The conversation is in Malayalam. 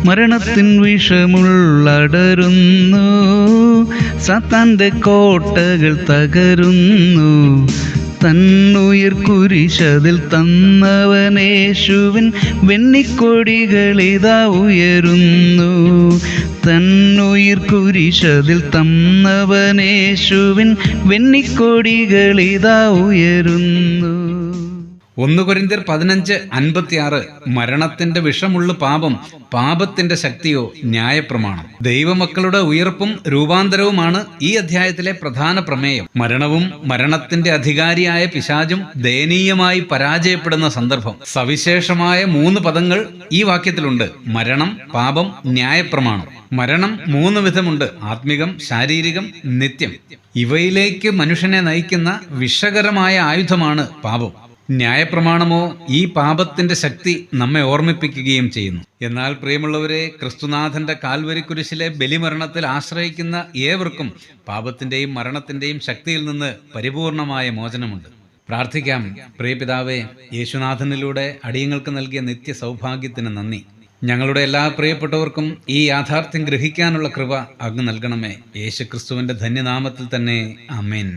മരണത്തിൻ വിഷമുള്ളടരുന്നു, സാത്താന്റെ കോട്ടകൾ തകരുന്നു. തന്നുയിർ കുരിശതിൽ തന്നവനേശുവിൻ വെണ്ണിക്കൊടികളിതാ ഉയരുന്നു. തന്നുയിർ കുരിശതിൽ തന്നവനേശുവിൻ വെണ്ണിക്കൊടികളിതാ ഉയരുന്നു. 1 കൊരിന്ത്യർ 15:56 മരണത്തിന്റെ വിഷമുള്ള പാപം, പാപത്തിന്റെ ശക്തിയോ ന്യായപ്രമാണം. ദൈവമക്കളുടെ ഉയർപ്പും രൂപാന്തരവുമാണ് ഈ അധ്യായത്തിലെ പ്രധാന പ്രമേയം. മരണവും മരണത്തിന്റെ അധികാരിയായ പിശാചും ദയനീയമായി പരാജയപ്പെടുന്ന സന്ദർഭം. സവിശേഷമായ 3 പദങ്ങൾ ഈ വാക്യത്തിലുണ്ട്: മരണം, പാപം, ന്യായപ്രമാണം. മരണം 3 വിധമുണ്ട്: ആത്മികം, ശാരീരികം, നിത്യം. ഇവയിലേക്ക് മനുഷ്യനെ നയിക്കുന്ന വിഷകരമായ ആയുധമാണ് പാപം. ന്യായപ്രമാണമോ ഈ പാപത്തിന്റെ ശക്തി നമ്മെ ഓർമ്മിപ്പിക്കുകയും ചെയ്യുന്നു. എന്നാൽ പ്രിയമുള്ളവരെ, ക്രിസ്തുനാഥന്റെ കാൽവരി കുരിശിലെ ബലിമരണത്തിൽ ആശ്രയിക്കുന്ന ഏവർക്കും പാപത്തിന്റെയും മരണത്തിന്റെയും ശക്തിയിൽ നിന്ന് പരിപൂർണമായ മോചനമുണ്ട്. പ്രാർത്ഥിക്കാം. പ്രിയപിതാവേ, യേശുനാഥനിലൂടെ അടിയങ്ങൾക്ക് നൽകിയ നിത്യ സൗഭാഗ്യത്തിന് നന്ദി. ഞങ്ങളുടെ എല്ലാ പ്രിയപ്പെട്ടവർക്കും ഈ യാഥാർത്ഥ്യം ഗ്രഹിക്കാനുള്ള കൃപ അങ്ങ് നൽകണമേ. യേശുക്രിസ്തുവിന്റെ ധന്യനാമത്തിൽ തന്നെ, ആമേൻ.